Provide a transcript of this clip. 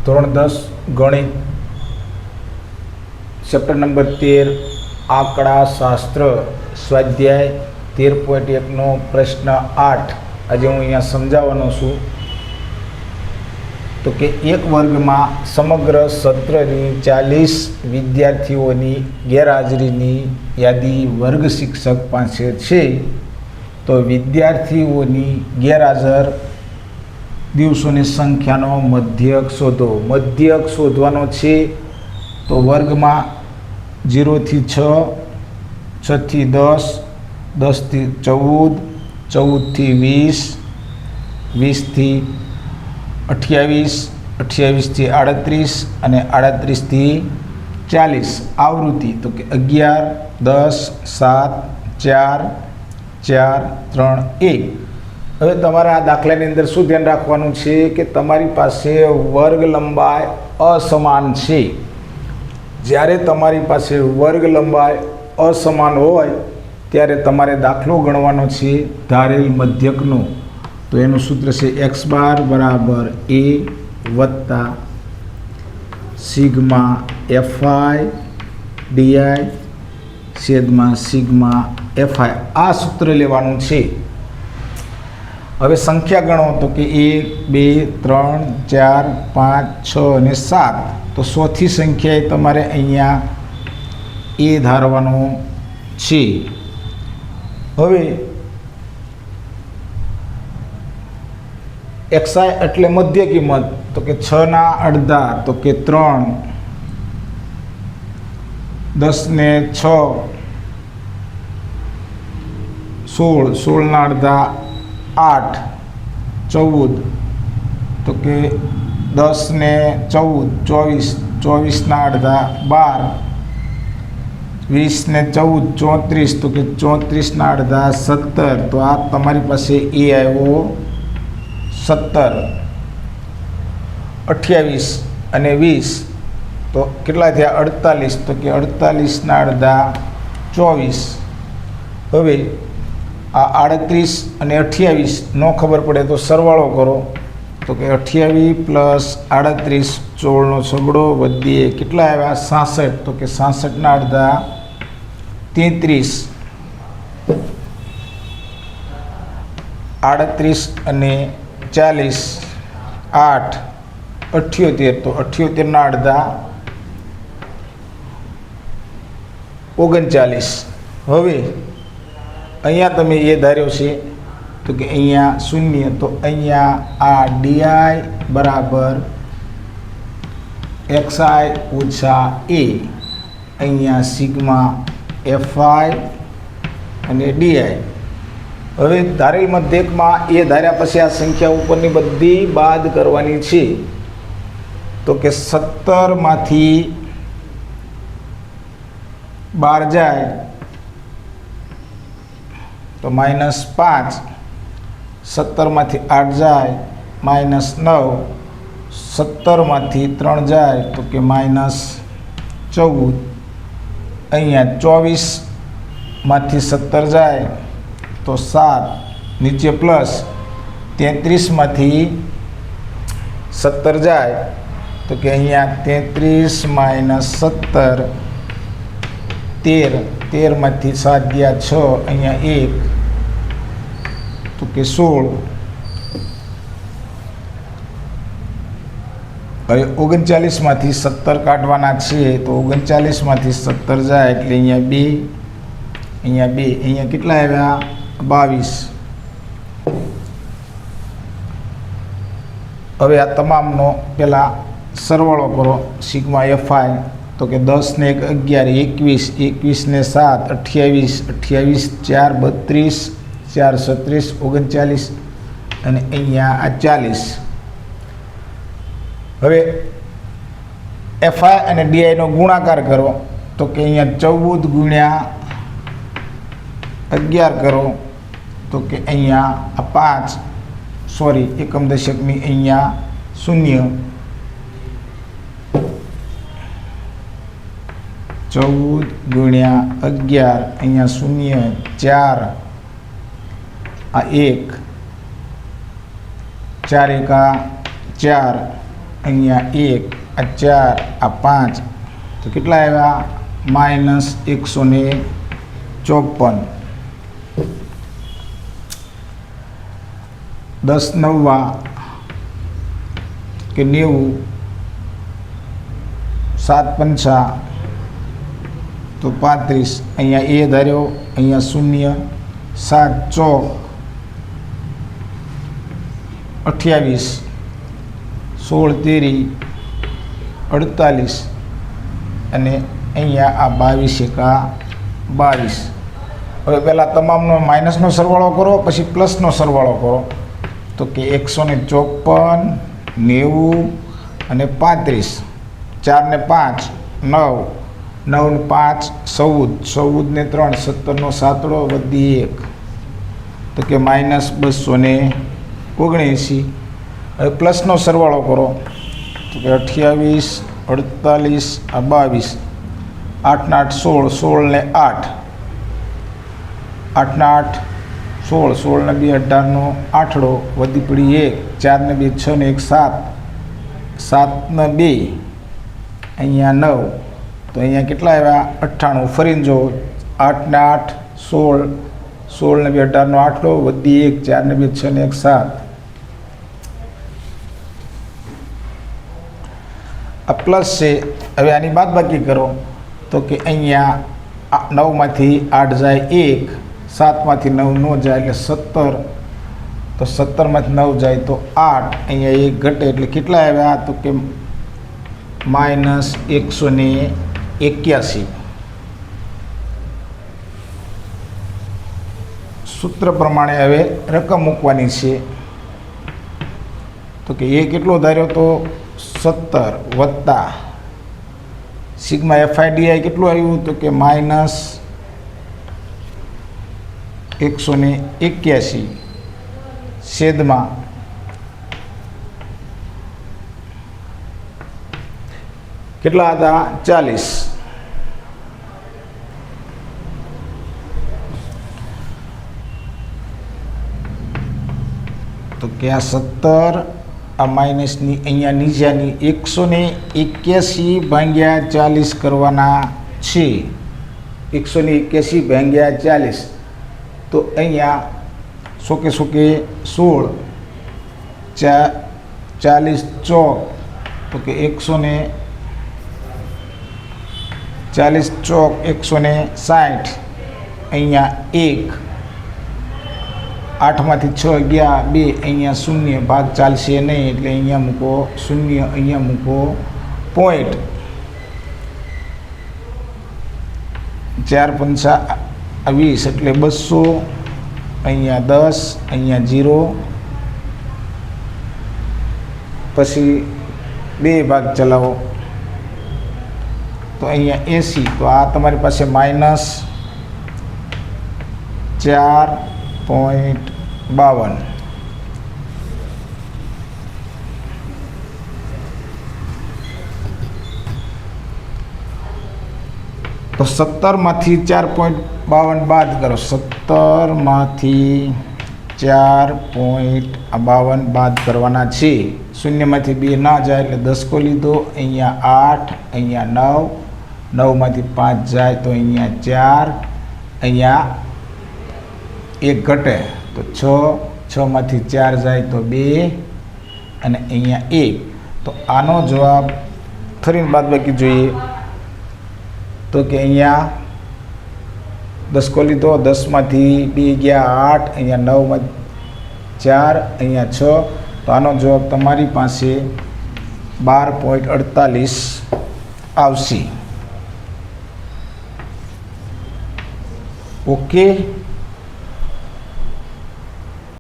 ધોરણ 10 ગણિત chapter number 13 આંકડા શાસ્ત્ર સ્વાધ્યાય 13.1 પ્રશ્ન 8 આજે હું અહીંયા સમજાવવાનો છું. તો કે એક વર્ગમાં સમગ્ર સત્રની 40 વિદ્યાર્થીઓની ગેરહાજરીની યાદી વર્ગ શિક્ષક પાસે છે. તો વિદ્યાર્થીઓની ગેરહાજર દિવસોની સંખ્યાનો મધ્યક શોધો. મધ્યક શોધવાનો છે. તો વર્ગમાં 0 થી 6, 6 થી 10, 10 થી 14, 14 થી 20, 20 થી 28, 28 થી 38 અને 38 થી 40. આવૃત્તિ તો કે 11, 10, 7, 4, 4, 3, 1. હવે તમારે આ દાખલાની અંદર શું ધ્યાન રાખવાનું છે કે તમારી પાસે વર્ગ લંબાઈ અસમાન છે. જ્યારે તમારી પાસે વર્ગ લંબાઈ અસમાન હોય ત્યારે તમારે દાખલો ગણવાનો છે ધારેલ મધ્યકનો. તો એનું સૂત્ર છે x બાર બરાબર a વત્તા સિગ્મા fi di છેદમાં સિગ્મા fi. આ સૂત્ર લેવાનું છે. હવે સંખ્યા ગણો તો કે 1, 2, 3, 4, 5, 6 અને 7. તો 100થી સંખ્યાએ તમારે અહીંયા એ ધારવાનો છે. હવે xi એટલે મધ્ય કિંમત તો કે 6 ના અડધા તો કે 3, 10 ને 6 16, 16 ના અડધા 8, 14 તો કે 10 ને 14, 24, 24 ના અડધા 12, 20 ને 14, 34 તો કે 34 ના અડધા 17. તો આ તમારી પાસે એ આવ્યો 17. 28 અને 20 તો કેટલા થયા 48 તો કે 48 ના અડધા 24. હવે આ 38 અને 28 નો ખબર પડે તો સરવાળો કરો તો કે 28 પ્લસ 38 16નો છગડો વધીએ કેટલા આવ્યા 66. તો કે 66 ના અડધા 33. 38 અને 40 8, 78 તો 78 ના અડધા 39. હવે અહીંયા તમે એ ધાર્યો છે તો કે અહીંયા 0 તો અહીંયા આ di બરાબર xi ઓછા a અહીંયા સિગ્મા fi અને di. હવે ધારેલ મધ્યકમાં એ ધાર્યા પછી આ સંખ્યા ઉપરની બધી બાદ કરવાની છે. તો કે 17 માંથી 12 જાય તો -5, 17 માંથી 8 જાય -9, 17 માંથી 3 જાય તો કે -14. અહીંયા 24 માંથી 17 જાય તો 7, નીચે પ્લસ 33 માંથી 17 જાય તો કે અહીંયા 33 - 17 13, 13 માંથી 7 ગયા 6 અહીંયા 1 તો કે 16. હવે 39 માંથી 17 કાઢવાના છે તો 39 માંથી 17 જાય એટલે અહીંયા 2, અહીંયા 2, અહીંયા કેટલા આવ્યા 22. હવે આ તમામનો પહેલાં સરવાળો કરો સિગ્મા fi તો કે 10 ને 1 11, 21, 21 ને 7 28, 28 4 32, 4 36 39 અને અહીંયા આ 40. હવે fi અને di નો ગુણાકાર કરો તો કે અહીંયા 14 ગુણ્યા 11 કરો તો કે અહીંયા આ 5 એકમ દશકની અહીંયા 0. 14 ગુણ્યા 11 અહીંયા 0, 4 આ 1, 4 એકા 4 અહીંયા 1, આ 4, આ 5, તો કેટલા આવ્યા? -154. 10 નવ્વા કે 90, 7 પંચા તો 35. અહીંયા એ ધાર્યો, અહીંયા 0, 7 ચોક 28, 16 તેરી 48 અને અહીંયા આ 22 એકા 22. હવે પહેલાં તમામનો માઇનસનો સરવાળો કરો, પછી પ્લસનો સરવાળો કરો. તો કે 154, 90 અને 35. 4 ને 5 9, 9 ને 5 14, 14 ને 3 17 નો સાતડો વધી 1, તો કે -279. હવે પ્લસનો સરવાળો કરો. તો કે 28, 48, આ 22, 8 ને 8 16, 16 ને 8, 8 ને 8 16, 16 ને 2 18 નો આઠડો વધી પડી 1, 4 ને 2 6 ને 1 7, 7 ને 2 અહીંયા 9, તો અહીંયા કેટલા આવ્યા? 98. ફરીને જો 8 ને 8 16, 16 ને 2 18 નો આઠડો વધી 1, 4 ને 2 6 ને 1 7. આ પ્લસ છે. હવે આની બાદબાકી કરો. તો કે અહીંયા 9 માંથી 8 જાય 1, 7 માંથી 9 ન જાય એટલે 17, તો 17 માંથી 9 જાય તો 8, અહીંયા 1 ઘટે એટલે કેટલા આવ્યા? તો કે -181. સૂત્ર પ્રમાણે હવે રકમ મૂકવાની છે. તો કે એ કેટલો ધાર્યો? તો 17 વત્તા સિગ્મા FIDI કેટલું આવ્યું? તો કે -181 છેદમાં કેટલા હતા? 40. તો કે આ 17, આ માઇનસની અહીંયા નીચાની 181 ભાગ્યા 40 કરવાના છે. 181 ભાગ્યા 40, તો અહીંયા સોકે 16, 40 ચોક, તો કે 140 ચોક 160. અહીંયા 1, 8 માંથી 6 ગયા 2, અહીંયા 0, ભાગ ચાલશે નહીં એટલે અહીંયા મૂકો 0, અહીંયા મૂકો પોઈન્ટ. 4 પંચા 20 એટલે 200, અહીંયા 10, અહીંયા 0, પછી 2 ભાગ ચલાવો તો અહીંયા 80. તો આ તમારી પાસે -4.52. તો 17 માંથી 4.52 બાદ કરો. 17 માંથી 4.52 બાદ કરવાના છે. 0 માંથી 2 ના જાય એટલે 10 કો લીધો. અહીંયા 8, અહીંયા 9, 9 માંથી 5 જાય તો અહીંયા 4, અહીંયા 1 ઘટે તો 6, 6 માંથી 4 જાય તો 2 અને અહીંયા 1. તો આનો જવાબ ફરીને બાદબાકી જોઈએ. તો કે અહીંયા 10 કો લીધો. 10 માંથી 2 ગયા 8, અહીંયા 9 માં 4, અહીંયા 6. તો આનો જવાબ તમારી પાસે 12.48 આવશે. ઓકે.